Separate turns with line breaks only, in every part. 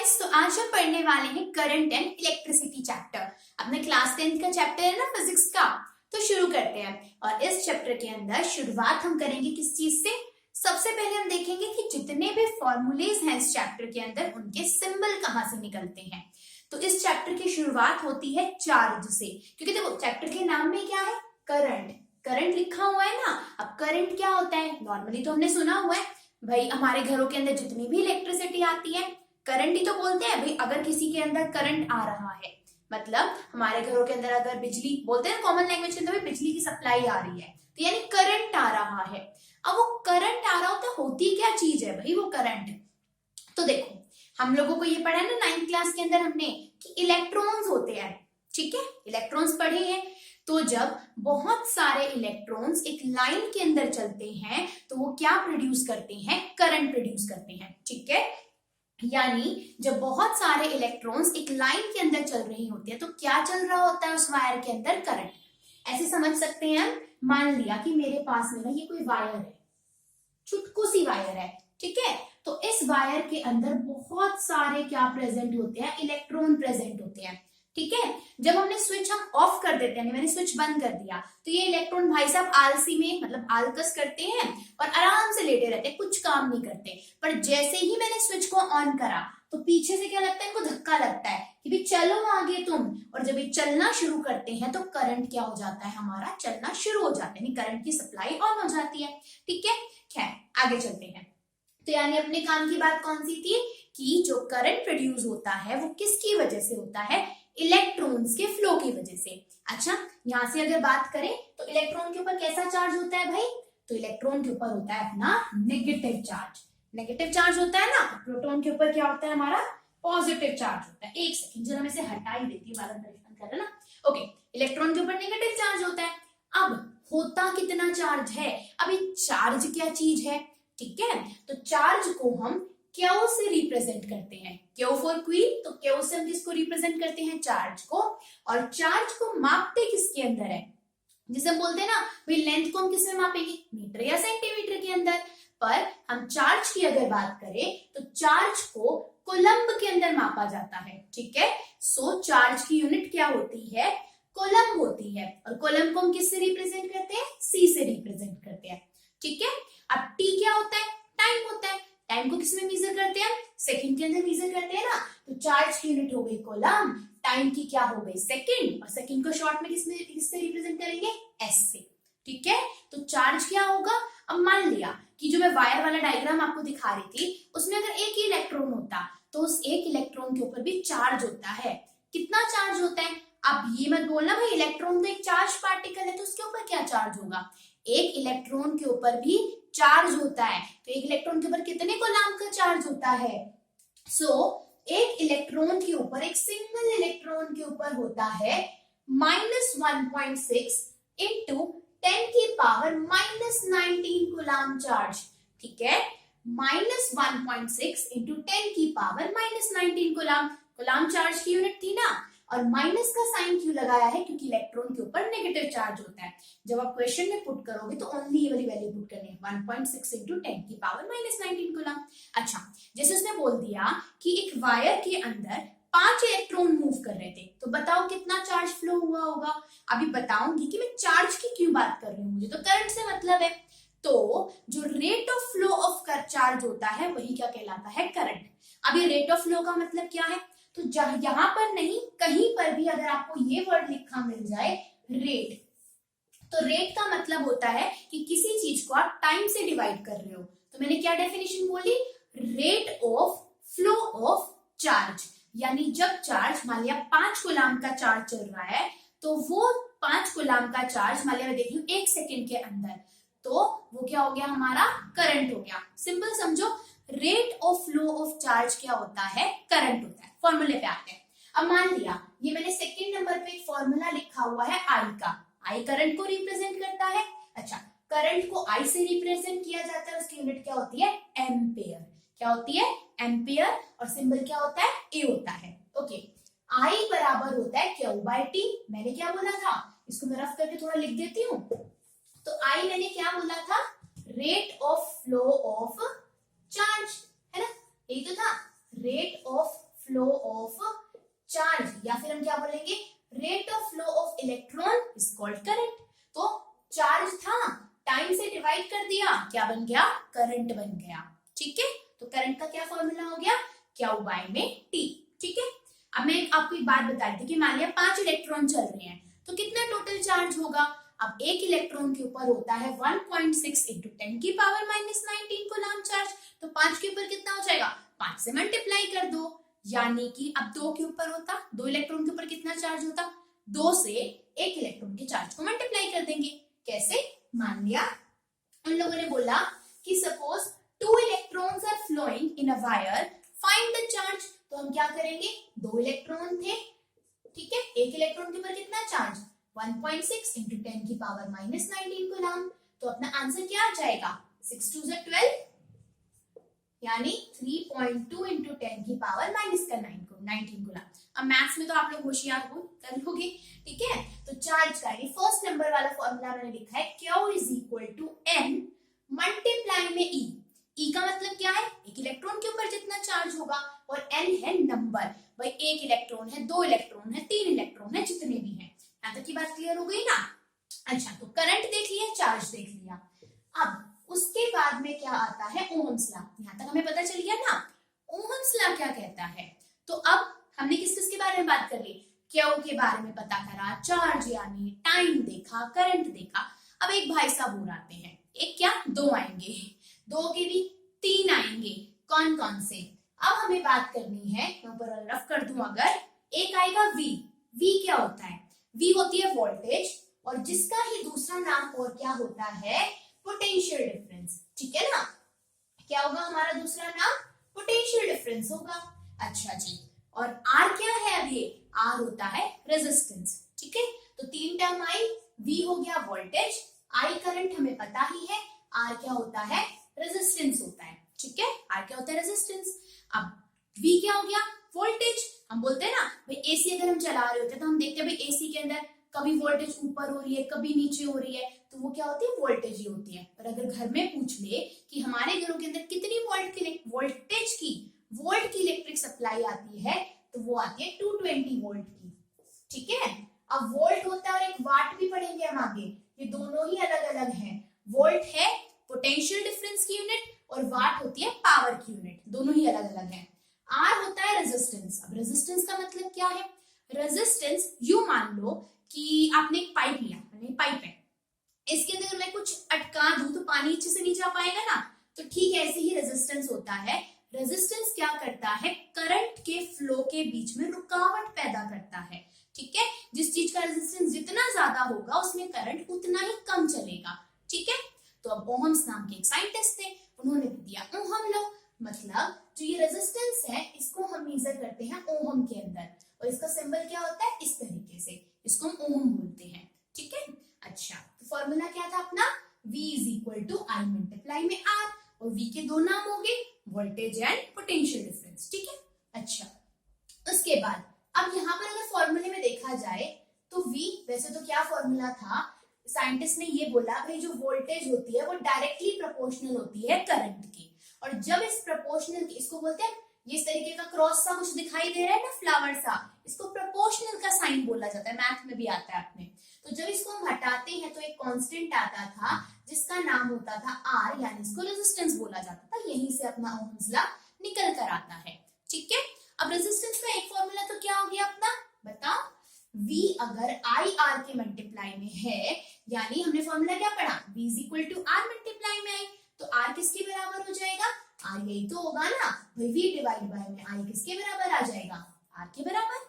Guys, तो आज हम पढ़ने वाले हैं करंट एंड इलेक्ट्रिसिटी चैप्टर। अपने क्लास 10th का चैप्टर है ना फिजिक्स का, तो शुरू करते हैं। और इस चैप्टर के अंदर शुरुआत हम करेंगे किस चीज से? सबसे पहले हम देखेंगे कि जितने भी फॉर्मूलेज हैं इस चैप्टर के अंदर उनके सिंबल कहाँ से निकलते हैं। तो इस चैप्टर की शुरुआत होती है चार्ज से, क्योंकि देखो चैप्टर के नाम में क्या है? करंट। करंट लिखा हुआ है ना। अब करंट क्या होता है? नॉर्मली तो हमने सुना हुआ है भाई, हमारे घरों के अंदर जितनी भी इलेक्ट्रिसिटी आती है करंट ही तो बोलते हैं भाई। अगर किसी के अंदर करंट आ रहा है, मतलब हमारे घरों के अंदर अगर बिजली बोलते हैं कॉमन लैंग्वेज के अंदर बिजली की सप्लाई आ रही है, तो यानी करंट आ रहा है। अब वो करंट आ रहा होता होती क्या चीज है भाई वो करंट? तो देखो हम लोगों को ये पढ़ा है ना 9th क्लास के अंदर हमने कि इलेक्ट्रॉन्स होते हैं, ठीक है, इलेक्ट्रॉन्स पढ़े हैं। तो जब बहुत सारे इलेक्ट्रॉन्स एक लाइन के अंदर चलते हैं तो वो क्या प्रोड्यूस करते हैं? करंट प्रोड्यूस करते हैं, ठीक है। यानी जब बहुत सारे इलेक्ट्रॉन्स एक लाइन के अंदर चल रही होती है तो क्या चल रहा होता है उस वायर के अंदर? करंट। ऐसे समझ सकते हैं हम। मान लिया कि मेरे पास में ना ये कोई वायर है, छुटकू सी वायर है, ठीक है। तो इस वायर के अंदर बहुत सारे क्या प्रेजेंट होते हैं? इलेक्ट्रॉन प्रेजेंट होते हैं, ठीक है। जब हमने स्विच हम ऑफ कर देते हैं, मैंने स्विच बंद कर दिया, तो ये इलेक्ट्रॉन भाई साहब आलसी में मतलब आलकस करते हैं और आराम से लेटे रहते हैं, कुछ काम नहीं करते। पर जैसे ही मैंने स्विच को ऑन करा तो पीछे से क्या लगता है? इनको धक्का लगता है कि भाई चलो आगे तुम। और जब ये चलना शुरू करते हैं तो करंट क्या हो जाता है? हमारा चलना शुरू हो जाता है, यानी करंट की सप्लाई ऑन हो जाती है, ठीक है। खैर आगे चलते हैं। तो यानी अपने काम की बात कौन सी थी कि जो करंट प्रोड्यूस होता है वो किसकी वजह से होता है? इलेक्ट्रॉन्स के फ्लो की वजह से। अच्छा, यहां से अगर बात करें तो इलेक्ट्रॉन के ऊपर कैसा चार्ज होता है भाई? तो इलेक्ट्रॉन के ऊपर होता है अपना नेगेटिव चार्ज। नेगेटिव चार्ज होता है ना। प्रोटॉन के ऊपर क्या होता है? हमारा पॉजिटिव चार्ज होता है। एक सेकंड जरा मैं इसे हटा ही देती हूँ, ज्यादा परेशान कर रहा ना। ओके, इलेक्ट्रॉन के ऊपर नेगेटिव चार्ज होता है। अब होता कितना चार्ज है? अभी चार्ज क्या चीज है, ठीक है। तो चार्ज को हम क्यू से रिप्रेजेंट करते हैं। क्यू फॉर क्वीन, तो क्यू से हम किसको रिप्रेजेंट करते हैं? चार्ज को। और चार्ज को मापते किसके अंदर है? जिसे हम बोलते हैं ना भाई लेंथ को हम किस में मापेंगे? मीटर या सेंटीमीटर के अंदर। पर हम चार्ज की अगर बात करें तो चार्ज को कोलम्ब के अंदर मापा जाता है, ठीक है। सो चार्ज की यूनिट क्या होती है? कोलम्ब होती है। और कोलम्ब को हम किससे रिप्रेजेंट करते हैं? सी से रिप्रेजेंट करते हैं, ठीक है। अब टी क्या होता है? टाइम होता है। टाइम को किसमें मेजर करते हैं? सेकंड के अंदर मेजर करते हैं ना। तो चार्ज की यूनिट हो गई कोलम्ब, टाइम की क्या हो गई? सेकंड। और सेकंड को शॉर्ट में किससे रिप्रेजेंट करेंगे? एस से, ठीक है। तो चार्ज क्या होगा? अब मान लिया कि जो मैं वायर वाला डायग्राम आपको दिखा रही थी उसमें अगर एक ही इलेक्ट्रॉन होता तो उस एक इलेक्ट्रॉन के ऊपर भी चार्ज होता है। कितना चार्ज होता है? अब ये मत बोलना भाई इलेक्ट्रॉन तो एक चार्ज पार्टिकल है तो उसके ऊपर क्या चार्ज होगा। एक इलेक्ट्रॉन के ऊपर भी चार्ज होता है। तो एक इलेक्ट्रॉन के ऊपर कितने कूलम्ब का चार्ज होता है? एक इलेक्ट्रॉन के ऊपर, एक सिंगल इलेक्ट्रॉन के ऊपर होता है -1.6 इंटू 10 की पावर -19 कूलम्ब चार्ज, ठीक है। -1.6 इंटू 10 की पावर -19 कूलम्ब। कूलम्ब चार्ज की यूनिट थी ना। और माइनस का साइन क्यों लगाया है? क्योंकि इलेक्ट्रॉन के ऊपर नेगेटिव चार्ज होता है। जब आप क्वेश्चन में पुट करोगे तो ओनली ये वाली वैल्यू पुट करनी है, 1.6 इंटू 10 की पावर -19 कूलम्ब। अच्छा, जैसे उसने बोल दिया कि एक वायर के अंदर 5 इलेक्ट्रॉन मूव कर रहे थे, तो बताओ कितना चार्ज फ्लो हुआ होगा। अभी बताऊंगी कि मैं चार्ज की क्यों बात कर रही हूँ, मुझे तो करंट से मतलब है। तो जो rate of flow of charge होता है वही क्या कहलाता है? करंट। अभी रेट ऑफ फ्लो का मतलब क्या है? तो यहां पर नहीं, कहीं पर भी अगर आपको ये वर्ड लिखा मिल जाए रेट, तो रेट का मतलब होता है कि किसी चीज को आप टाइम से डिवाइड कर रहे हो। तो मैंने क्या डेफिनेशन बोली? Rate of flow of charge. यानी जब चार्ज मान लिया 5 कूलम्ब का चार्ज चल रहा है तो वो 5 कूलम्ब का चार्ज मान लिया मैं देख रही हूं 1 सेकेंड के अंदर, तो वो क्या हो गया? हमारा करंट हो गया। सिंपल समझो, rate of flow of charge क्या होता है? करंट होता है। फॉर्मूले पे आते हैं। अब मान लिया ये मैंने सेकंड नंबर पे एक फॉर्मूला लिखा हुआ है आई का। आई करंट को रिप्रेजेंट करता है। अच्छा, करंट को आई से रिप्रेजेंट किया जाता है, उसकी यूनिट क्या होती है? एम्पेयर। क्या होती है? एम्पेयर। और सिंबल क्या होता है? ए होता है। ओके, आई बराबर होता है क्यू बाय टी। मैंने क्या बोला था? इसको मैं रफ करके थोड़ा लिख देती हूँ। तो आई मैंने क्या बोला था? Rate of flow of charge, है ना? यही तो था, रेट ऑफ या फिर हम क्या बोलेंगे, rate of flow of electron is called current. तो चार्ज था, टाइम से डिवाइड कर दिया, क्या बन गया, करंट बन गया। ठीक है, तो करंट का क्या फॉर्मूला हो गया, क्यू बाय में टी। ठीक है, अब मैं आपको एक बात बता दी कि मान लिया 5 इलेक्ट्रॉन चल रहे हैं, तो कितना टोटल चार्ज होगा। अब एक इलेक्ट्रॉन के ऊपर होता है 1.6 इंटू 10 की पावर माइनस 19 कूलम चार्ज। तो 5 के ऊपर कितना हो जाएगा, 5 से मल्टीप्लाई कर दो, यानी कि अब 2 के ऊपर होता, 2 इलेक्ट्रॉन के ऊपर कितना चार्ज होता, 2 से एक इलेक्ट्रॉन के चार्ज को मल्टीप्लाई कर देंगे। कैसे, मान लिया उन लोगों ने बोला कि suppose 2 electrons are flowing in a wire, find the charge. तो हम क्या करेंगे, 2 इलेक्ट्रॉन थे, ठीक है, एक इलेक्ट्रॉन के ऊपर कितना चार्ज, 1.6 इंटू 10 की पावर माइनस 19 कूलम। तो अपना आंसर क्या आ जाएगा, 6 2 12, यानी 3.2 इंटू 10 की पावर माइनस का 19 कूलम। अब मैथ्स में तो आप लोग होशियार हो, कर लोगे। ठीक है, तो चार्ज का ये फर्स्ट नंबर वाला फॉर्मूला मैंने लिखा है, Q is equal to N multiply में E। E का मतलब क्या है, एक इलेक्ट्रॉन के ऊपर जितना चार्ज होगा, और N है नंबर, भाई एक इलेक्ट्रॉन है, 2 इलेक्ट्रॉन है, 3 इलेक्ट्रॉन है, जितने भी हैं। यहाँ तक की बात क्लियर हो गई ना। अच्छा, तो करंट देख लिया, चार्ज देख लिया। अब उसके बाद में क्या आता है, ओहम्स लॉ। यहाँ तक हमें पता चल गया ना, ओहम्स लॉ क्या कहता है। तो अब हमने किस किस के बारे में बात कर ली, क्यू के बारे में पता करा, चार्ज यानी टाइम देखा, करंट देखा। अब एक भाई साहब और आते हैं, एक क्या, 2 आएंगे, 2 के भी 3 आएंगे, कौन कौन से। अब हमें बात करनी है, मैं ऊपर रफ कर दूं, अगर एक आएगा V। V क्या होता है, V होती है वोल्टेज, और जिसका ही दूसरा नाम और क्या होता है, पोटेंशियल डिफरेंस। ठीक है ना, क्या होगा हमारा दूसरा नाम, पोटेंशियल डिफरेंस होगा। अच्छा जी, और R क्या है, अब ये R होता है रेजिस्टेंस। ठीक है, तो 3 टर्म आई, V हो गया वोल्टेज, I करंट हमें पता ही है, R क्या होता है, रेजिस्टेंस होता है। ठीक है, R क्या होता है, रेजिस्टेंस। अब V क्या हो गया, वोल्टेज। हम बोलते हैं ना भाई, एसी अगर हम चला रहे होते हैं तो हम देखते हैं भाई एसी के अंदर कभी वोल्टेज ऊपर हो रही है, कभी नीचे हो रही है, तो वो क्या होती है, वोल्टेज ही होती है। और अगर घर में पूछ ले कि हमारे घरों के अंदर कितनी वोल्टेज की वोल्ट की इलेक्ट्रिक सप्लाई आती है, तो वो आती है 220 वोल्ट की। ठीक है, अब वोल्ट होता है और एक वाट भी पढ़ेंगे हम आगे, ये दोनों ही अलग अलग हैं। वोल्ट है पोटेंशियल डिफरेंस की यूनिट, और वाट होती है पावर की यूनिट, दोनों ही अलग अलग हैं। R होता है रेजिस्टेंस। अब रेजिस्टेंस का मतलब क्या है, रेजिस्टेंस यू मान लो कि आपने एक पाइप लिया, पाइप है, इसके अंदर मैं कुछ अटका दूं तो पानी अच्छे से नहीं जा पाएगा ना, तो ठीक ऐसे ही रेजिस्टेंस होता है। रेजिस्टेंस क्या करता है, करंट के फ्लो के बीच में रुकावट पैदा करता है। ठीक है, जिस चीज का रेजिस्टेंस जितना ज्यादा होगा उसमें करंट उतना ही कम चलेगा। ठीक है, तो अब ओहम्स नाम के एक साइंटिस्ट थे, उन्होंने दिया ओहम लॉ। मतलब जो ये रेजिस्टेंस है, इसको हम मेजर करते हैं ओहम के अंदर, और इसका सिंबल क्या होता है, इस तरीके से, इसको हम ओहम बोलते हैं। ठीक है, अच्छा, तो फॉर्मूला क्या था अपना, V is equal to I multiply में R, और V के दो नाम हो गए, वोल्टेज एंड पोटेंशियल डिफरेंस। ठीक है, अच्छा, उसके बाद अब यहाँ पर अगर फॉर्मूले में देखा जाए तो V, वैसे तो क्या फॉर्मूला था, साइंटिस्ट ने ये बोला भाई जो वोल्टेज होती है वो डायरेक्टली प्रोपोर्शनल होती है करंट की, और जब इस प्रोपोर्शनल की, इसको बोलते हैं, ये इस तरीके का क्रॉस सा कुछ दिखाई दे रहा है ना, फ्लावर सा, इसको प्रोपोर्शनल का साइन बोला जाता है, मैथ में भी आता है आपने। तो जब इसको हम हटाते हैं तो एक कांस्टेंट आता था जिसका नाम होता था R, यानी इसको रेजिस्टेंस बोला जाता था। यहीं से अपना ओहम्स लॉ निकल कर आता है। ठीक है, अब रेजिस्टेंस का एक फॉर्मूला तो क्या हो गया अपना, बताओ, V अगर I R के मल्टीप्लाई में है, यानी हमने फॉर्मूला क्या पढ़ा, V is equal to R multiply में I, तो R किसके बराबर हो जाएगा, R यही तो होगा ना भाई, V डिवाइड बाय में I किसके बराबर आ जाएगा, R के बराबर,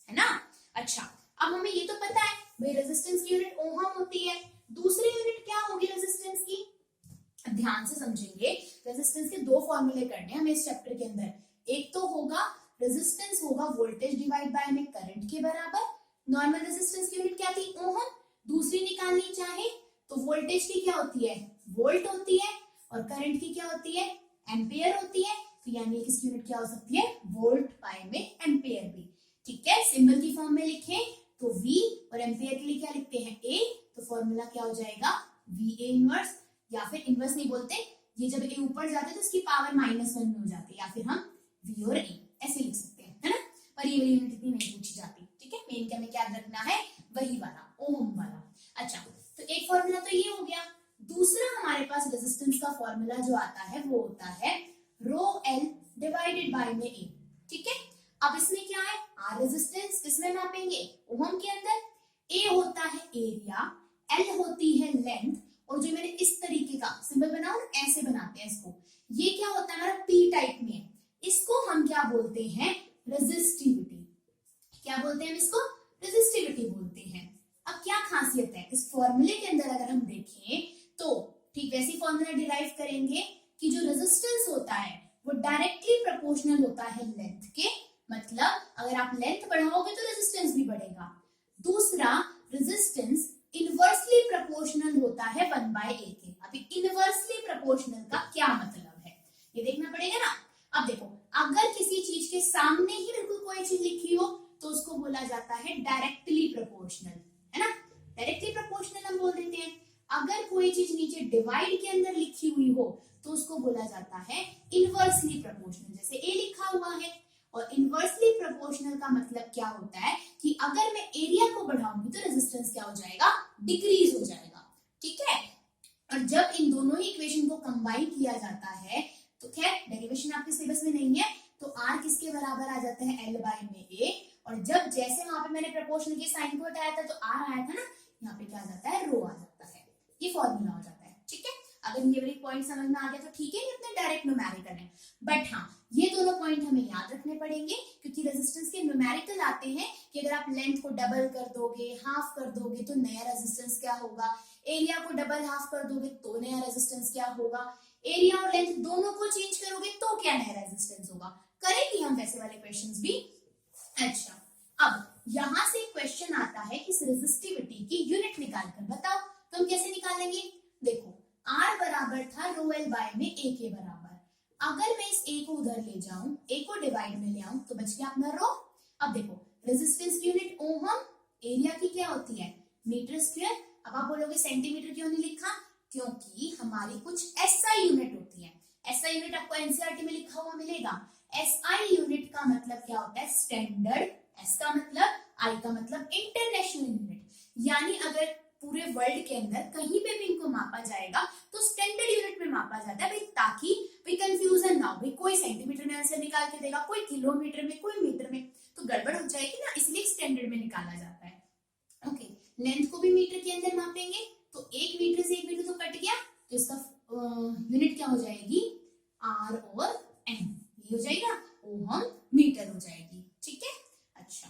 है ना। अच्छा, अब हमें ये तो पता है भाई रेजिस्टेंस की यूनिट ओहम होती है, दूसरी यूनिट क्या होगी रेजिस्टेंस की, ध्यान से समझेंगे। रेजिस्टेंस के दो फॉर्मूले करने हैं हमें इस चैप्टर के अंदर, एक तो होगा रेजिस्टेंस होगा वोल्टेज डिवाइड बाय में करंट के बराबर, नॉर्मल रेजिस्टेंस की यूनिट क्या थी, ओहम। दूसरी निकालनी चाहे तो वोल्टेज की क्या होती है, वोल्ट होती है, और करंट की क्या होती है, एम्पियर होती है। तो यानी किसकी यूनिट क्या हो सकती है, वोल्ट बाय में एम्पियर भी। ठीक है, सिंबल की फॉर्म में लिखें तो V, और एम्पियर के लिए क्या लिखते हैं, A, तो फॉर्मूला क्या हो जाएगा, VA इनवर्स, या फिर इनवर्स नहीं बोलते, ये जब A ऊपर जाते तो इसकी पावर -1 में हो जाती है, या फिर हम V और A ऐसे लिख सकते हैं, है ना। पर ये यूनिट इतनी नहीं पूछी जाती। आता है वो होता है रो एल डिवाइडेड बाय में ए। ठीक है, अब इसमें क्या है, आर रेजिस्टेंस किसमें नापेंगे, ओहम के अंदर। ए होता है एरिया, एल होती है लेंथ, और जो मैंने इस तरीके का सिंबल बनाया ना, ऐसे बनाते हैं इसको, ये क्या होता है हमारा पी टाइप में, इसको हम क्या बोलते हैं, रेजिस्टिविटी। क्या बोलते हैं हम इसको, रेजिस्टिविटी बोलते हैं। अब क्या खासियत है इस फॉर्मूले के अंदर, अगर हम देखें तो ठीक वैसी फॉर्मूला डिराइव करेंगे कि जो रेजिस्टेंस होता है वो डायरेक्टली प्रोपोर्शनल होता है लेंथ के, मतलब अगर आप लेंथ बढ़ाओगे तो रेजिस्टेंस भी बढ़ेगा। दूसरा, रेजिस्टेंस इनवर्सली प्रोपोर्शनल होता है 1/a के। अभी इनवर्सली प्रोपोर्शनल का क्या मतलब है ये देखना पड़ेगा ना। अब देखो, अगर किसी चीज के सामने ही बिल्कुल कोई चीज लिखी हो तो उसको बोला जाता है डायरेक्टली प्रोपोर्शनल, है ना, डायरेक्टली प्रोपोर्शनल हम बोल देते हैं। अगर कोई चीज नीचे डिवाइड के अंदर लिखी हुई हो तो उसको बोला जाता है इनवर्सली प्रोपोर्शनल, जैसे ए लिखा हुआ है। और इनवर्सली प्रोपोर्शनल का मतलब क्या होता है कि अगर मैं एरिया को बढ़ाऊंगी तो रेजिस्टेंस क्या हो जाएगा, डिक्रीज हो जाएगा। ठीक है, और जब इन दोनों ही इक्वेशन को कंबाइन किया जाता है तो खैर डेरिवेशन आपके सिलेबस में नहीं है, तो आर किसके बराबर आ जाता है, एल बाय में ए। और जब जैसे वहां पे मैंने प्रोपोर्शनल के साइन को हटाया था तो आर आया था ना, यहाँ पे क्या आ जाता है, रो आ जाता है। ये फॉर्मूला हो जाता है। ठीक है, अगर ये वाली पॉइंट समझ में आ गया तो ठीक है, ये अपने डायरेक्ट न्यूमेरिकल है। बट हाँ, ये दोनों पॉइंट हमें याद रखने पड़ेंगे, क्योंकि रेजिस्टेंस के न्यूमेरिकल आते हैं कि अगर आप लेंथ को डबल कर दोगे, हाफ कर दोगे तो नया रेजिस्टेंस क्या होगा, एरिया को डबल हाफ कर दोगे तो नया रेजिस्टेंस क्या होगा, एरिया और लेंथ दोनों को चेंज करोगे तो क्या नया रेजिस्टेंस होगा। करेंगे हम वैसे वाले क्वेश्चंस भी। अच्छा, अब यहां से क्वेश्चन आता है कि इस रेजिस्टिविटी की यूनिट निकाल कर बताओ, तो हम कैसे निकालेंगे। देखो, R बराबर था रो एल बाय में A के बराबर। अगर मैं इस A को उधर ले जाऊं, A को डिवाइड में ले आऊं तो बच गया अपना रो। अब देखो, रेजिस्टेंस की यूनिट ओहम, एरिया की क्या होती है, मीटर स्क्वायर। अब आप बोलोगे सेंटीमीटर क्यों नहीं लिखा, क्योंकि हमारी कुछ SI यूनिट होती है। SI यूनिट आपको एनसीईआरटी में लिखा हुआ मिलेगा। SI यूनिट का मतलब क्या होता है, स्टैंडर्ड, S का मतलब, I का मतलब इंटरनेशनल यूनिट। यानी अगर पूरे वर्ल्ड के अंदर कहीं पे भी इनको मापा जाएगा तो स्टैंडर्ड यूनिट में मापा जाता है भाई, ताकि भाई कंफ्यूजन ना हो, भाई कोई सेंटीमीटर में आंसर निकाल के देगा, कोई किलोमीटर में, कोई मीटर में, तो गड़बड़ हो जाएगी ना, इसलिए स्टैंडर्ड में निकाला जाता है। ओके, लेंथ को भी मीटर के अंदर मापेंगे तो 1 मीटर से 1 मीटर तो कट गया, तो इसका यूनिट क्या हो जाएगी, R और M, ये हो जाएगा ओहम मीटर हो जाएगी। ठीक है, अच्छा,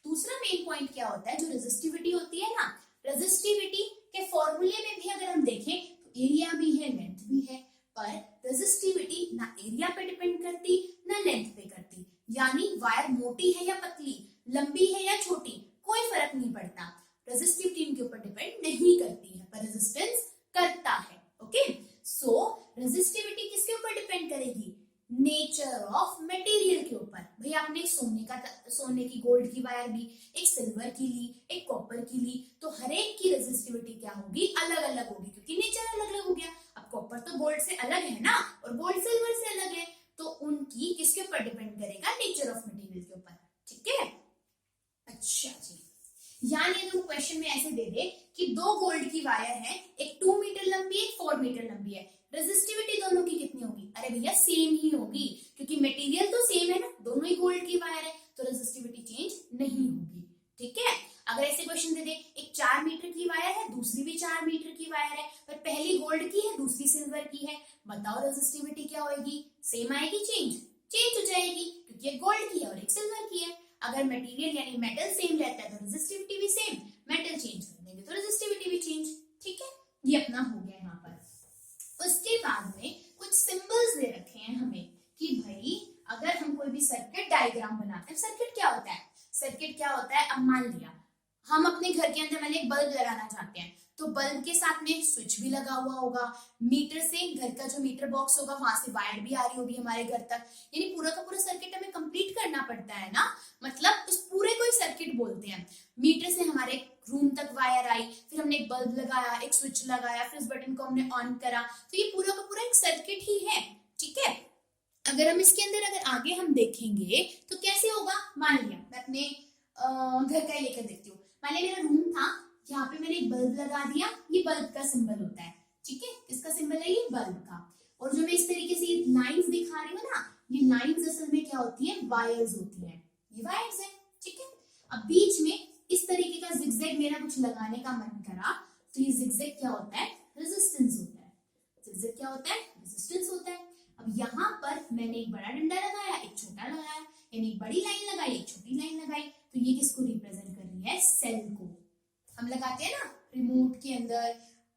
दूसरा मेन पॉइंट क्या होता है, जो रेजिस्टिविटी होती है ना, रेजिस्टिविटी के फॉर्मूले में भी अगर हम देखें तो एरिया भी है, लेंथ भी है, पर रेजिस्टिविटी ना एरिया पे डिपेंड करती ना लेंथ पे करती। यानी वायर मोटी है या पतली, लंबी है या छोटी, कोई फर्क नहीं पड़ता, रेजिस्टिविटी इनके ऊपर डिपेंड नहीं करती है, पर रेजिस्टेंस करता है। ओके, सो रेजिस्टिविटी किसके ऊपर डिपेंड करेगी, नेचर ऑफ मटेरियल के ऊपर। भाई आपने एक सोने की गोल्ड की वायर ली, एक सिल्वर की ली, एक कॉपर की ली, तो हर एक की रेजिस्टिविटी क्या होगी, अलग अलग होगी, क्योंकि नेचर अलग अलग हो गया। अब कॉपर तो गोल्ड से अलग है ना, और गोल्ड सिल्वर से अलग है, तो उनकी किसके ऊपर डिपेंड करेगा, नेचर ऑफ मटेरियल के ऊपर। ठीक है, अच्छा जी, यानी तुम क्वेश्चन में ऐसे दे दे कि 2 गोल्ड की वायर है, एक 2 मीटर लंबी है, एक 4 मीटर लंबी है, रेजिस्टिविटी दोनों की कितनी होगी, अरे भैया सेम ही होगी, क्योंकि मटेरियल तो सेम है ना, दोनों ही गोल्ड की वायर है, तो रेजिस्टिविटी चेंज नहीं होगी। ठीक है, अगर ऐसे क्वेश्चन दे दे, एक 4 मीटर की वायर है, दूसरी भी 4 मीटर की वायर है, पर पहली गोल्ड की है, दूसरी सिल्वर की है, बताओ रेजिस्टिविटी क्या होगी, सेम आएगी, चेंज हो जाएगी, क्योंकि एक गोल्ड की है और एक सिल्वर की है। अगर मटेरियल यानी मेटल सेम रहता है तो रेजिस्टिविटी भी सेम, मेटल चेंज कर देंगे तो रेजिस्टिविटी भी चेंज। ठीक है, ये अपना हो गया यहाँ पर। उसके बाद में कुछ सिंबल्स दे रखे हैं हमें कि भाई अगर हम कोई भी सर्किट डायग्राम बनाते हैं, सर्किट क्या होता है, सर्किट क्या होता है, अब मान लिया हम अपने घर के अंदर मैंने एक बल्ब लगाना चाहते हैं, तो बल्ब के साथ में स्विच भी लगा हुआ होगा, मीटर से घर का जो मीटर बॉक्स होगा वहां से वायर भी आ रही होगी हमारे घर तक, यानी पूरा का पूरा सर्किट हमें कंप्लीट करना पड़ता है ना, मतलब उस पूरे को सर्किट बोलते हैं। मीटर से हमारे रूम तक वायर आई, फिर हमने एक बल्ब लगाया, एक स्विच लगाया, फिर उस बटन को हमने ऑन करा, तो ये पूरा का पूरा एक सर्किट ही है। ठीक है, अगर हम इसके अंदर अगर आगे हम देखेंगे तो कैसे होगा, मान लिया मैं अपने घर का ही लेकर देखती हूँ, मान लिया मेरा रूम था, यहाँ पे मैंने एक बल्ब लगा दिया, ये बल्ब का सिंबल होता है। ठीक है, किसका सिंबल है, ये बल्ब का। और जो मैं इस तरीके से लाइंस दिखा रही हूँ ना, ये लाइंस असल में क्या होती है, वायर्स होती है, ये वायर्स है, ठीक है। अब बीच में इस तरीके का जिगजैग मेरा कुछ लगाने का मन करा, तो ये जिगजैग क्या होता है, रेजिस्टेंस होता है। जिगजैग क्या होता है, रेजिस्टेंस होता है। अब यहाँ पर मैंने एक बड़ा डंडा लगाया, एक छोटा लगाया, यानी एक बड़ी लाइन लगाई, एक छोटी लाइन लगाई, तो ये किसको रिप्रेजेंट कर रही है, सेल को। हम लगाते हैं ना रिमोट के अंदर,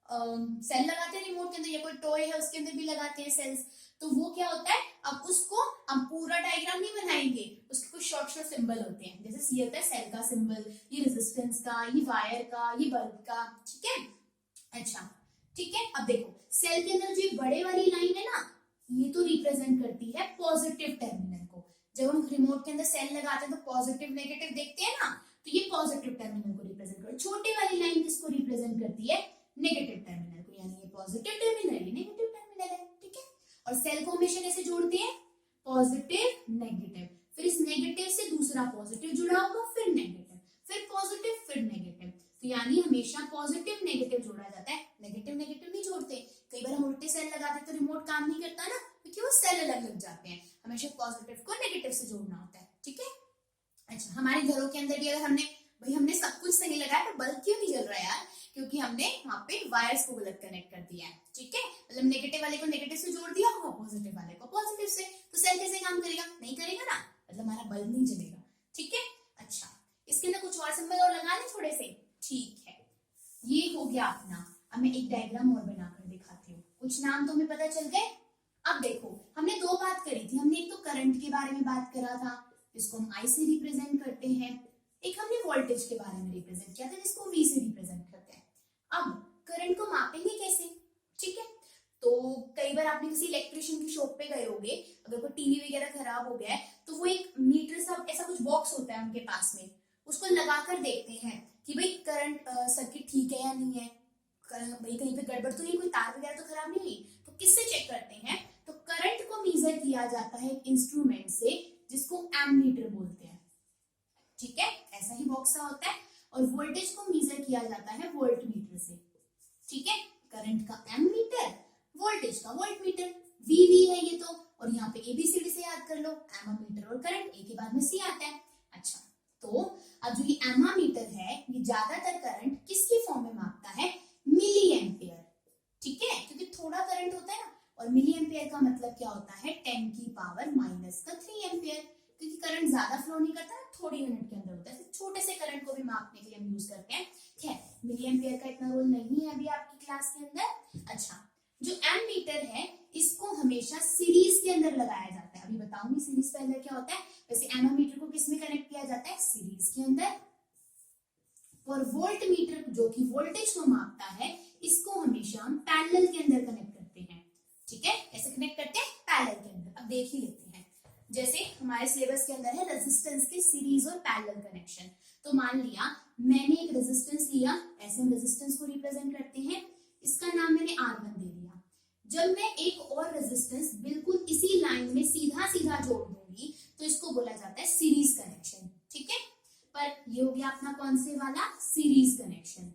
सेल लगाते हैं रिमोट के अंदर, या कोई टॉय है उसके अंदर भी लगाते हैं सेल्स, तो वो क्या होता है, अब उसको हम पूरा डायग्राम नहीं बनाएंगे, उसके कुछ शॉर्ट शॉर्ट सिंबल होते हैं, जैसे ये होता है सेल का सिंबल, ये रेजिस्टेंस का, ये वायर का, ये बल्ब का, ठीक है। अच्छा ठीक है, अब देखो सेल के अंदर जो बड़े वाली लाइन है ना, ये तो रिप्रेजेंट करती है पॉजिटिव टर्मिनल को। जब हम रिमोट के अंदर सेल लगाते हैं तो पॉजिटिव नेगेटिव देखते हैं ना, तो ये पॉजिटिव टर्मिनल को रिप्रेजेंट करती है। छोटी वाली लाइन किसको रिप्रेजेंट करती है, नेगेटिव टर्मिनल को, यानी ये पॉजिटिव टर्मिनल, ये नेगेटिव टर्मिनल है, ठीक है। और सेल को हमेशा कैसे जोड़ते हैं, पॉजिटिव नेगेटिव, फिर इस नेगेटिव से दूसरा पॉजिटिव जुड़ा होगा, फिर नेगेटिव, फिर पॉजिटिव, फिर नेगेटिव, तो यानी हमेशा पॉजिटिव नेगेटिव जोड़ा जाता है, नेगेटिव नेगेटिव नहीं जोड़ते। कई बार हम उल्टे सेल लगाते तो रिमोट काम नहीं करता ना, क्योंकि वो सेल अलग लग जाते हैं, हमेशा पॉजिटिव को नेगेटिव से जोड़ना होता है, ठीक है। अच्छा, हमारे घरों के अंदर भी अगर हमने सब कुछ सही लगाया तो बल्ब क्यों नहीं जल रहा है यार, क्योंकि हमने वहां पे वायर्स को गलत कनेक्ट कर दिया है, ठीक है। मतलब नेगेटिव वाले को नेगेटिव से जोड़ दिया और पॉजिटिव वाले को पॉजिटिव से, तो सेल कैसे काम करेगा, नहीं करेगा ना, मतलब हमारा बल्ब नहीं जलेगा, ठीक है। अच्छा, इसके अंदर कुछ और सिंबल और लगा लें थोड़े से, ठीक है। ये हो गया अपना, अब मैं एक डायग्राम और बनाकर दिखाती हूँ, कुछ नाम तो हमें पता चल गए। अब देखो हमने दो बात करी थी, हमने एक तो करंट के बारे में बात करा था, जिसको हम आई से रिप्रेजेंट करते हैं, एक हमने वोल्टेज के बारे में रिप्रेजेंट किया था, जिसको वी से रिप्रेजेंट करते हैं। अब करंट को मापेंगे कैसे, ठीक है। तो कई बार आपने किसी इलेक्ट्रिशियन की शॉप पे गए होंगे, अगर कोई टीवी वगैरह खराब हो गया है, तो वो एक मीटर सा ऐसा कुछ बॉक्स होता है उनके पास में, उसको लगाकर देखते हैं कि भाई करंट सर्किट ठीक है या नहीं है, भाई कहीं पे गड़बड़ तो नहीं, कोई तार वगैरह तो खराब नहीं हुई, तो किससे चेक करते हैं, तो करंट को मेजर किया जाता है एक इंस्ट्रूमेंट से, जिसको एमीटर बोलते हैं, ठीक है। ऐसा ही बॉक्स होता है। और वोल्टेज को मेजर किया जाता है वोल्ट मीटर से, ठीक है। करंट का एमीटर, वोल्टेज का वोल्ट मीटर, वी है ये तो, और यहाँ पे एबीसीडी से याद कर लो, एमीटर और करंट, ए के बाद में सी आता है। अच्छा, तो अब जो ये एमीटर है, ये ज्यादातर करंट किसकी फॉर्म में मापता है, मिली एम्पियर, ठीक है, क्योंकि थोड़ा करंट होता है ना, और मिली एम्पियर का मतलब क्या होता है, 10 की पावर -3 एम्पियर, क्योंकि करंट ज्यादा फ्लो नहीं करता ना, थोड़ी यूनिट के अंदर होता है, तो छोटे से करंट को भी मापने के लिए हम यूज करते हैं। खैर, मिली एम्पियर का इतना रोल नहीं है अभी आपकी क्लास के अंदर। अच्छा, जो एमीटर है इसको हमेशा सीरीज के अंदर लगाया जाता है, अभी बताऊंगी सीरीज के अंदर क्या होता है। वैसे एमीटर को किसमें कनेक्ट किया जाता है, सीरीज के अंदर। और वोल्ट मीटर जो कि वोल्टेज को मापता है, इसको हमेशा हम पैरेलल के अंदर कनेक्ट करते हैं, ठीक है। कैसे कनेक्ट करते हैं, पैरेलल के अंदर। अब देख ही लेते हैं, जैसे हमारे सिलेबस के अंदर है रेजिस्टेंस के सीरीज और पैरेलल कनेक्शन। तो मान लिया मैंने एक रेजिस्टेंस लिया, ऐसे हम रेजिस्टेंस को रिप्रेजेंट करते हैं, इसका नाम मैंने R1 दे दिया। जब मैं एक और रेजिस्टेंस बिल्कुल इसी लाइन में सीधा सीधा जोड़ दूंगी, तो इसको बोला जाता है सीरीज कनेक्शन, ठीक है। पर ये हो गया अपना कौन से वाला, सीरीज कनेक्शन।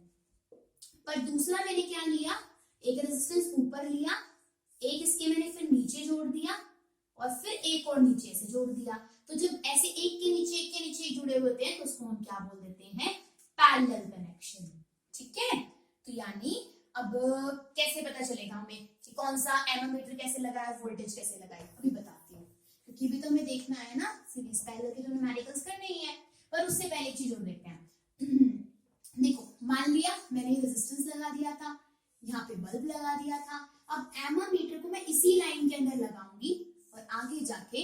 पर दूसरा मैंने क्या लिया, एक रेजिस्टेंस ऊपर लिया, एक इसके मैंने फिर नीचे जोड़ दिया, और फिर एक और नीचे से जोड़ दिया। तो जब ऐसे एक के नीचे जुड़े होते हैं, तो उसको हम क्या बोल देते हैं, पैरेलल कनेक्शन, ठीक है। तो यानी अब कैसे पता चलेगा हमें कि कौन सा एमीटर कैसे लगाया, वोल्टेज कैसे लगाई, अभी बताती हूँ, क्योंकि भी तो हमें देखना है ना, सीरीज पैरेलल के तो न्यूमेरिकल्स करने ही है। पर उससे पहले चीज और देखते हैं। देखो, मान लिया मैंने रेजिस्टेंस लगा दिया था, यहाँ पे बल्ब लगा दिया था, अब एमीटर को मैं इसी लाइन के अंदर लगाऊंगी, और आगे जाके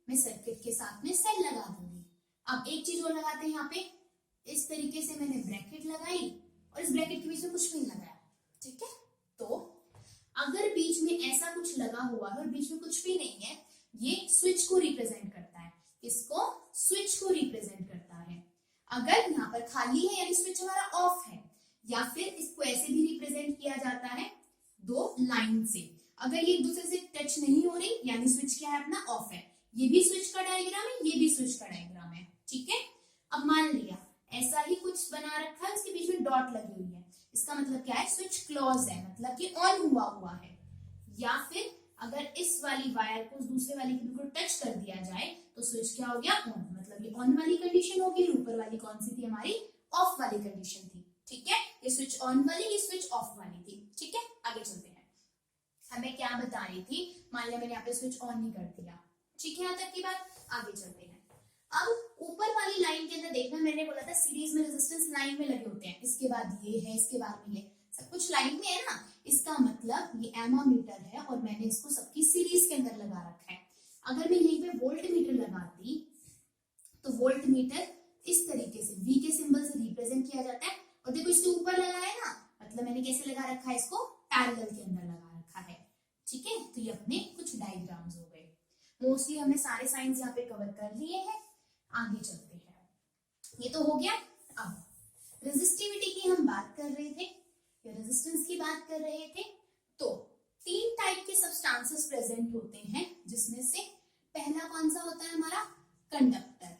मैं सर्किट के साथ में सेल लगा दूंगी। अब एक चीज और लगाते हैं, यहाँ पे इस तरीके से मैंने ब्रैकेट लगाई, और इस ब्रैकेट के बीच में कुछ भी नहीं लगाया, ठीक है। तो अगर बीच में ऐसा कुछ लगा हुआ है और बीच में कुछ भी नहीं है, ये स्विच को रिप्रेजेंट करता है, इसको स्विच को रिप्रेजेंट करता है। अगर यहाँ पर खाली है यानी स्विच हमारा ऑफ है, या फिर इसको ऐसे भी रिप्रेजेंट किया जाता है दो लाइन से, अगर ये एक दूसरे से टच नहीं हो रही यानी स्विच क्या है, अपना ऑफ है। ये भी स्विच का डायग्राम है, ये भी स्विच का डायग्राम है, ठीक है। अब मान लिया ऐसा ही कुछ बना रखा है, उसके बीच में डॉट लगी हुई है, इसका मतलब क्या है, स्विच क्लोज है, मतलब कि ऑन हुआ है। या फिर अगर इस वाली वायर को दूसरे वाली के बिल्कुल टच कर दिया जाए तो स्विच क्या हो गया, ऑन। मतलब ये ऑन वाली कंडीशन होगी, ऊपर वाली कौन सी थी हमारी, ऑफ वाली कंडीशन थी। ठीक है, ये स्विच ऑन वाली, ये स्विच ऑफ वाली थी। ठीक है, आगे चलते हैं। हमें क्या बता रही थी, मान लिया मैंने यहाँ पे स्विच ऑन नहीं कर दिया। ठीक है, यहाँ तक की बात। आगे चलते हैं। अब ऊपर वाली लाइन के अंदर देखना, मैंने बोला था सीरीज में रेजिस्टेंस लाइन में लगे होते हैं, इसके बाद ये है, इसके बाद में ये, सब कुछ लाइन में है ना। इसका मतलब ये एमामीटर है और मैंने इसको सबकी सीरीज के अंदर लगा रखा है। अगर मैं यहीं पे वोल्ट मीटर लगाती तो वोल्ट मीटर इस तरीके से V के सिंबल से रिप्रेजेंट किया जाता है। और देखो इसके ऊपर लगा है ना, मतलब मैंने कैसे लगा रखा है, इसको पैरेलल के अंदर लगा रखा है। ठीक है, तो ये अपने कुछ डायग्राम्स हो गए। मोस्टली हमने सारे साइंस यहाँ पे कवर कर लिए हैं। आगे चलते हैं। ये तो हो गया। अब रेजिस्टिविटी की हम बात कर रहे थे या रेजिस्टेंस की बात कर रहे थे। तो 3 टाइप के सब्सटेंसेस प्रेजेंट होते हैं, जिसमें से पहला कौन सा होता है हमारा, कंडक्टर।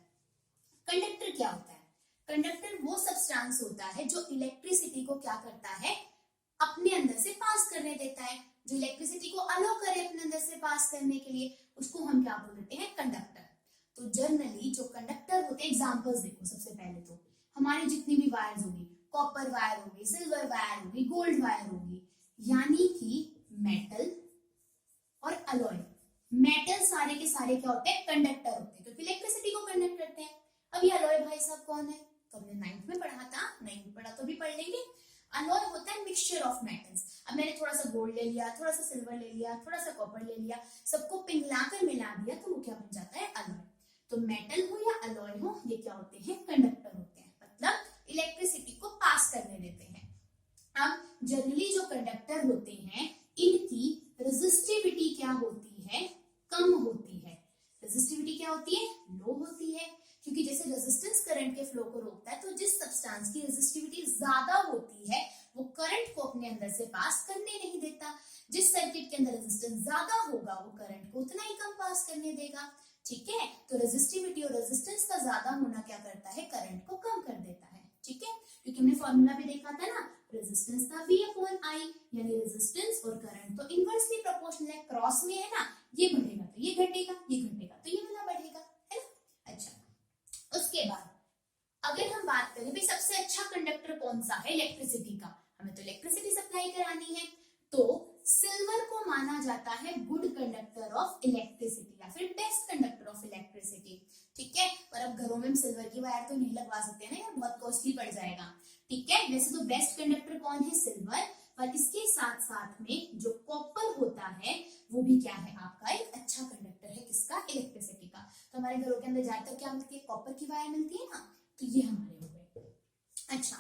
कंडक्टर क्या होता है, कंडक्टर वो सब्सटेंस होता है जो इलेक्ट्रिसिटी को क्या करता है, अपने अंदर से पास करने देता है। जो इलेक्ट्रिसिटी को अलो करे अपने अंदर से पास करने के लिए, उसको हम क्या बोल देते हैं, कंडक्टर। तो जनरली जो कंडक्टर होते हैं, एग्जांपल्स देखो। सबसे पहले तो हमारी जितनी भी वायर्स होगी, कॉपर वायर होगी, सिल्वर वायर होगी, गोल्ड वायर होगी, यानी कि मेटल और अलॉय। मेटल सारे के सारे क्या होते हैं, कंडक्टर होते हैं, क्योंकि इलेक्ट्रिसिटी को कंडक्ट करते हैं। अब ये अलॉय भाई साहब कौन है, तो हमने 9th में पढ़ा था, नहीं पढ़ा तो भी पढ़ लेंगे। अलॉय होता है मिक्सचर ऑफ मेटल्स। अब मैंने थोड़ा सा गोल्ड ले लिया, थोड़ा सा सिल्वर ले लिया, थोड़ा सा कॉपर ले लिया, सबको पिघलाकर मिला दिया, तो वो क्या बन जाता है, अलॉय। तो मेटल हो या अलॉय हो, ये क्या होते हैं, कंडक्टर होते हैं, मतलब इलेक्ट्रिसिटी को पास करने देते हैं। अब जनरली जो कंडक्टर होते हैं, इनकी रेजिस्टिविटी क्या होती है, कम होती है। रेजिस्टिविटी क्या होती है, लो होती है, क्योंकि जैसे रेजिस्टेंस करंट के फ्लो को रोकता है, तो जिस सब्सटेंस की रेजिस्टिविटी ज्यादा होती है वो करंट को अपने अंदर से पास करने नहीं देता। जिस सर्किट के अंदर रेजिस्टेंस ज्यादा होगा वो करंट को उतना ही कम पास करने देगा। ठीक है, तो रेजिस्टिविटी और रेजिस्टेंस का ज्यादा होना क्या करता है, करंट को कम कर देता है। ठीक है, क्योंकि हमने फॉर्मूला भी देखा था ना, रेजिस्टेंस था V/I, यानी रेजिस्टेंस और करंट तो इनवर्सली प्रोपोर्शनल है, क्रॉस में है ना, ये बढ़ेगा तो ये घटेगा, ये घटेगा तो ये वाला बढ़ेगा, है ना। अच्छा, उसके बाद अगर हम बात करें भाई सबसे अच्छा कंडक्टर कौन सा है इलेक्ट्रिसिटी का, हमें तो इलेक्ट्रिसिटी सप्लाई करानी है, तो सिल्वर को माना जाता है गुड कंडक्टर ऑफ इलेक्ट्रिसिटी या फिर बेस्ट कंडक्टर ऑफ इलेक्ट्रिसिटी। ठीक है, पर अब घरों में हम सिल्वर की वायर तो नहीं लगवा सकते ना यार, बहुत कॉस्टली पड़ जाएगा। ठीक है, वैसे तो बेस्ट कंडक्टर कौन है, सिल्वर, पर इसके साथ साथ में जो कॉपर होता है वो भी क्या है, आपका एक अच्छा कंडक्टर है, किसका, इलेक्ट्रिसिटी का। तो हमारे घरों के अंदर ज्यादातर क्या मिलती है, कॉपर की वायर मिलती है ना, तो ये हमारे हो गए। अच्छा,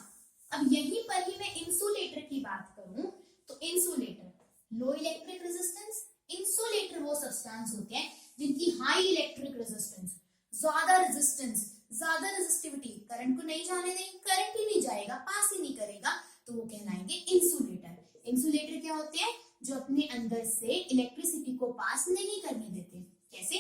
अब यहीं पर ही मैं इंसुलेटर की बात करूं तो इंसुलेटर लो इलेक्ट्रिक रेजिस्टेंस। इंसुलेटर वो सब्सटेंस होते हैं जिनकी हाई इलेक्ट्रिक रेजिस्टेंस, ज्यादा रेजिस्टेंस, ज्यादा रेजिस्टिविटी, करंट को नहीं जाने देंगे, करंट ही नहीं जाएगा, पास ही नहीं करेगा, तो वो कहलाएंगे इंसुलेटर। इंसुलेटर क्या होते हैं, जो अपने अंदर से इलेक्ट्रिसिटी को पास नहीं करने देते। कैसे,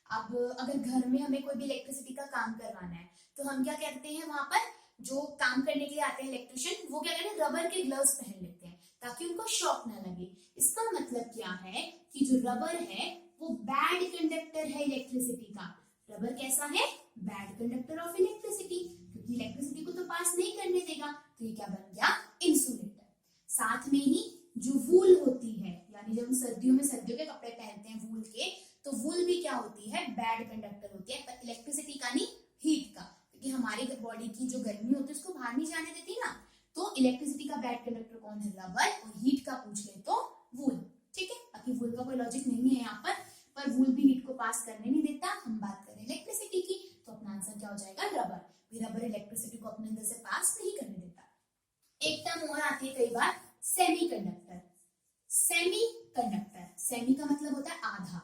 अब अगर घर में हमें कोई भी इलेक्ट्रिसिटी का काम करवाना है तो हम क्या करते हैं, वहां पर जो काम करने के लिए आते हैं इलेक्ट्रिशियन, वो क्या करते हैं, रबर के ग्लव्स पहन लेते हैं ताकि उनको शॉक ना लगे। इसका मतलब क्या है कि जो रबर है वो बैड कंडक्टर है इलेक्ट्रिसिटी का। रबर कैसा है, बैड कंडक्टर ऑफ इलेक्ट्रिसिटी, क्योंकि इलेक्ट्रिसिटी को तो पास नहीं करने देगा, तो ये क्या बन गया, इंसुलेटर। साथ में ही जो वूल होती है, यानी जब हम सर्दियों में सर्दियों के कपड़े पहनते हैं वूल के, तो वूल भी क्या होती है, बैड कंडक्टर होती है, पर इलेक्ट्रिसिटी का नहीं, हीट का, क्योंकि हमारी बॉडी की जो गर्मी होती है उसको बाहर नहीं जाने देती ना। तो इलेक्ट्रिसिटी का बैड कंडक्टर कौन है, रबर, और हीट का पूछ ले तो वूल। ठीक है, बाकी वूल का कोई लॉजिक नहीं है यहाँ पर वूल भी हीट को पास करने नहीं देता। हम बात करें इलेक्ट्रिसिटी की, तो अपना आंसर क्या हो जाएगा, रबर। रबर इलेक्ट्रिसिटी को अपने अंदर से पास नहीं करने देता। एक टर्म और आती है कई बार, semiconductor. Semiconductor, semi का मतलब होता है आधा,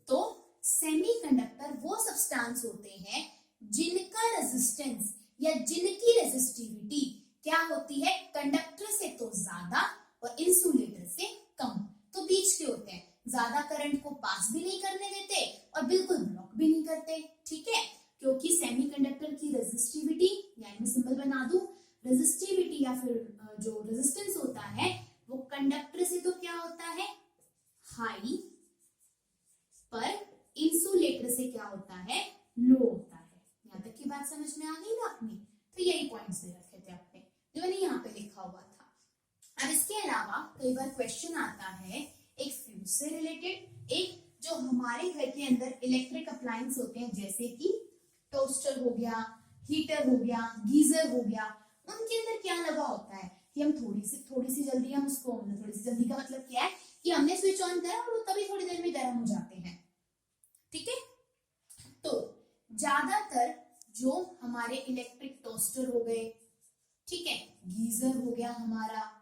तो सेमी कंडक्टर वो सब्सटेंस होते हैं जिनका रेजिस्टेंस या जिनकी रेजिस्टिविटी क्या होती है, कंडक्टर से तो ज्यादा और इंसुलेटर से कम, तो बीच के होते हैं, ज्यादा करंट को पास भी नहीं करने देते और बिल्कुल ब्लॉक भी नहीं करते। ठीक है, क्योंकि सेमीकंडक्टर की रेजिस्टिविटी, यानी मैं सिंबल बना दूं, रेजिस्टिविटी या फिर जो रेजिस्टेंस होता है वो कंडक्टर से तो क्या होता है, हाई, से क्या होता है, लो होता है। यहाँ तक की बात समझ में आ गई ना अपनी? तो यही पॉइंट्स दे रखे थे आपने, जो मैंने यहाँ पे लिखा हुआ था। अब इसके अलावा कई बार क्वेश्चन आता है एक फ्यूज से रिलेटेड, एक जो हमारे घर के अंदर इलेक्ट्रिक अप्लायंस होते हैं, जैसे कि टोस्टर हो गया, हीटर हो गया, गीजर हो गया, उनके अंदर क्या लगा होता है कि हम थोड़ी सी जल्दी हम उसको, थोड़ी सी जल्दी का मतलब क्या है कि हमने स्विच ऑन करा और वो तभी थोड़ी देर में गर्म हो जाते हैं। ठीक है, तो ज्यादातर जो हमारे इलेक्ट्रिक टोस्टर हो गए, ठीक है, गीजर हो गया हमारा,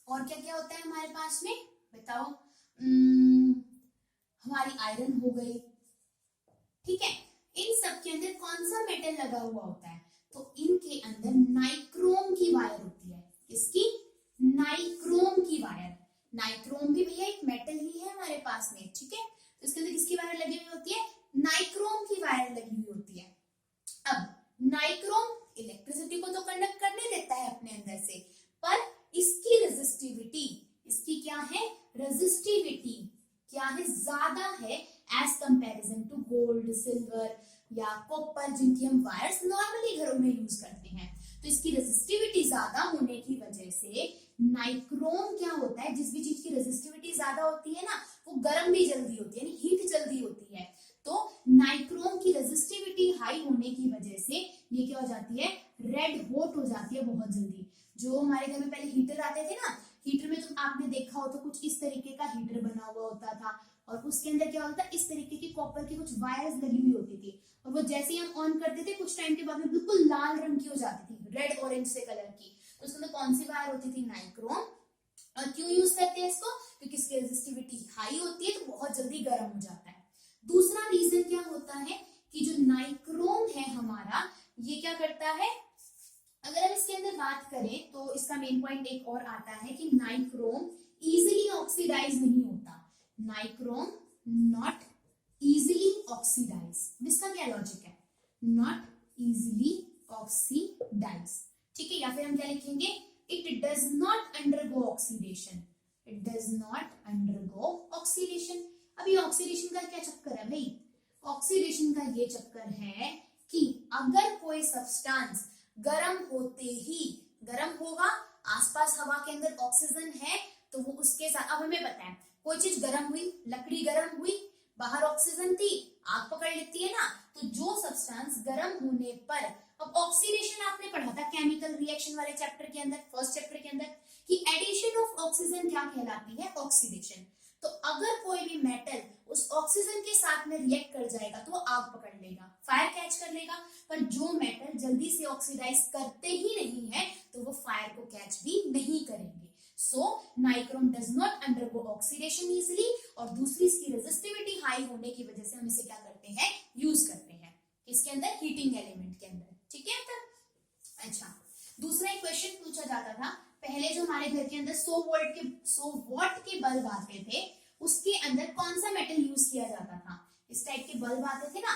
और क्या क्या होता है हमारे पास में बताओ, हमारी आयरन हो गई, ठीक है, इन सब के अंदर कौन सा मेटल लगा हुआ होता है, तो इनके अंदर नाइक्रोम की वायर होती है। किसकी? नाइक्रोम की वायर। नाइक्रोम भी भैया एक मेटल ही है हमारे पास में, ठीक है, तो इसके अंदर किसकी वायर लगी हुई होती है? नाइक्रोम की वायर लगी हुई होती है। अब नाइक्रोम इलेक्ट्रिसिटी को तो कंडक्ट करने देता है अपने अंदर से, पर इसकी रेजिस्टिविटी, इसकी क्या है, रेजिस्टिविटी क्या है, ज्यादा है as comparison to gold, silver या कॉपर, जिनकी हम वायर्स नॉर्मली घरों में यूज करते हैं। तो इसकी रेजिस्टिविटी ज्यादा होने की वजह से नाइक्रोम क्या होता है, जिस भी चीज की रेजिस्टिविटी ज्यादा होती है ना, वो गर्म भी जल्दी होती है, यानी हीट जल्दी होती है। तो नाइक्रोम की रेजिस्टिविटी हाई होने की वजह से ये क्या हो जाती है, रेड हॉट हो जाती है बहुत जल्दी। जो हमारे घर में पहले हीटर आते थे ना, हीटर में तो आपने देखा हो तो कुछ इस तरीके का हीटर बना हुआ होता था, और उसके अंदर क्या होता है, इस तरीके की कॉपर की कुछ वायर्स लगी हुई होती थी, और वो जैसे ही हम ऑन करते थे कुछ टाइम के बाद में बिल्कुल लाल रंग की हो जाती थी, रेड ऑरेंज से कलर की। तो उसके अंदर कौन सी वायर होती थी? नाइक्रोम। और क्यों यूज करते हैं इसको? क्योंकि इसकी रेजिस्टिविटी हाई होती है तो बहुत जल्दी गर्म हो जाता है। दूसरा रीजन क्या होता है कि जो नाइक्रोम है हमारा, ये क्या करता है, अगर हम इसके अंदर बात करें तो इसका मेन पॉइंट एक और आता है कि नाइक्रोम इजीली ऑक्सीडाइज नहीं होता। नाइक्रोम नॉट इजीली ऑक्सीडाइज, इसका क्या लॉजिक है? नॉट इजीली ऑक्सीडाइज, ठीक है, या फिर हम क्या लिखेंगे, it does not undergo oxidation, it does not undergo oxidation. अभी ऑक्सीडेशन का क्या चक्कर है भाई? ऑक्सीडेशन का ये चक्कर है कि अगर कोई सब्सटेंस गर्म होते ही, गर्म होगा, आसपास हवा के अंदर ऑक्सीजन है तो वो उसके साथ, अब हमें पता है कोई चीज गर्म हुई, लकड़ी गर्म हुई, बाहर ऑक्सीजन थी, आग पकड़ लेती है ना, तो जो सब्सटेंस गर्म होने पर, अब ऑक्सीडेशन आपने पढ़ा था केमिकल रिएक्शन वाले चैप्टर के अंदर, फर्स्ट चैप्टर के अंदर, कि एडिशन ऑफ ऑक्सीजन क्या कहलाती है? ऑक्सीडेशन। तो अगर कोई भी मेटल उस ऑक्सीजन के साथ में रिएक्ट कर जाएगा तो वो आग पकड़ लेगा, फायर कैच कर लेगा, पर जो मेटल जल्दी से ऑक्सीडाइज करते ही नहीं है तो वो फायर को कैच भी नहीं करेंगे। So nichrome does not undergo oxidation easily, और दूसरी इसकी रेजिस्टिविटी हाई होने की वजह से हम इसे क्या करते हैं, यूज करते हैं इसके अंदर, हीटिंग एलिमेंट के अंदर, ठीक है। तब अच्छा, दूसरा एक क्वेश्चन पूछा जाता था, पहले जो हमारे घर के अंदर 100 वॉट के बल्ब आते थे, उसके अंदर कौन सा मेटल यूज किया जाता था? इस टाइप के बल्ब आते थे ना,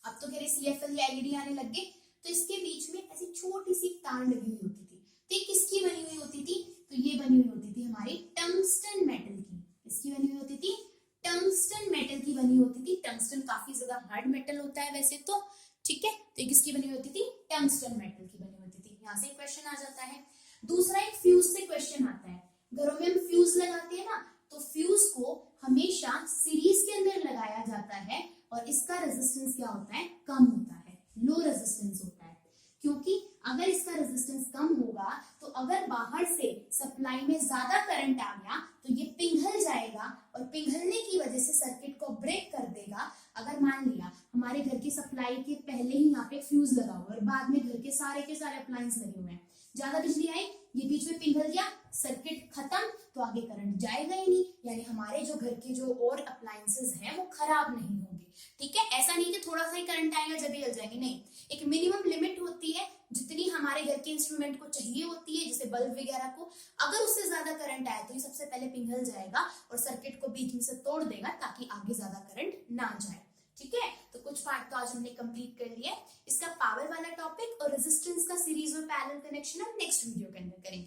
अब तो कह रहे CFL या LED आने लग गए, तो इसके बीच में ऐसी छोटी सी तार लगी हुई होती थी, तो ये किसकी बनी हुई होती थी? तो ये बनी हुई होती थी हमारी टंगस्टन मेटल की। इसकी बनी हुई होती थी, टंगस्टन मेटल की बनी होती थी। टंगस्टन काफी ज्यादा हार्ड मेटल होता है वैसे तो, ठीक है, तो किसकी बनी होती थी? टंगस्टन मेटल की बनी होती थी। यहाँ से क्वेश्चन आ जाता है। दूसरा एक फ्यूज से क्वेश्चन आता है, घरों में हम फ्यूज लगाते हैं ना, तो फ्यूज को हमेशा सीरीज के अंदर लगाया जाता है, और इसका रेजिस्टेंस क्या होता है? कम होता है, लो रेजिस्टेंस होता है, क्योंकि अगर इसका रेजिस्टेंस कम होगा तो अगर बाहर से सप्लाई में ज्यादा करंट आ गया तो ये पिघल जाएगा, और पिघलने की वजह से सर्किट को ब्रेक कर देगा। अगर मान लिया हमारे घर की सप्लाई के पहले ही यहाँ पे फ्यूज लगा हुआ और बाद में घर के सारे अप्लायंस लगे हुए हैं, ज्यादा बिजली आई, ये बीच में पिघल गया, सर्किट खत्म, तो आगे करंट जाएगा ही नहीं, यानी हमारे जो घर के जो और अप्लायंसेस हैं वो खराब नहीं होंगे, ठीक है। ऐसा नहीं कि थोड़ा सा ही करंट आएगा जब ही जल जाएंगे, नहीं, एक मिनिमम लिमिट होती है जितनी हमारे घर के इंस्ट्रूमेंट को चाहिए होती है, जैसे बल्ब वगैरह को। अगर उससे ज्यादा करंट आए तो ये सबसे पहले पिघल जाएगा और सर्किट को बीच में से तोड़ देगा, ताकि आगे ज्यादा करंट ना जाए, ठीक है। तो कुछ पार्ट तो आज हमने कंप्लीट कर लिया। इसका पावर वाला टॉपिक और रेजिस्टेंस का सीरीज और पैरेलल कनेक्शन हम नेक्स्ट वीडियो के अंदर करेंगे।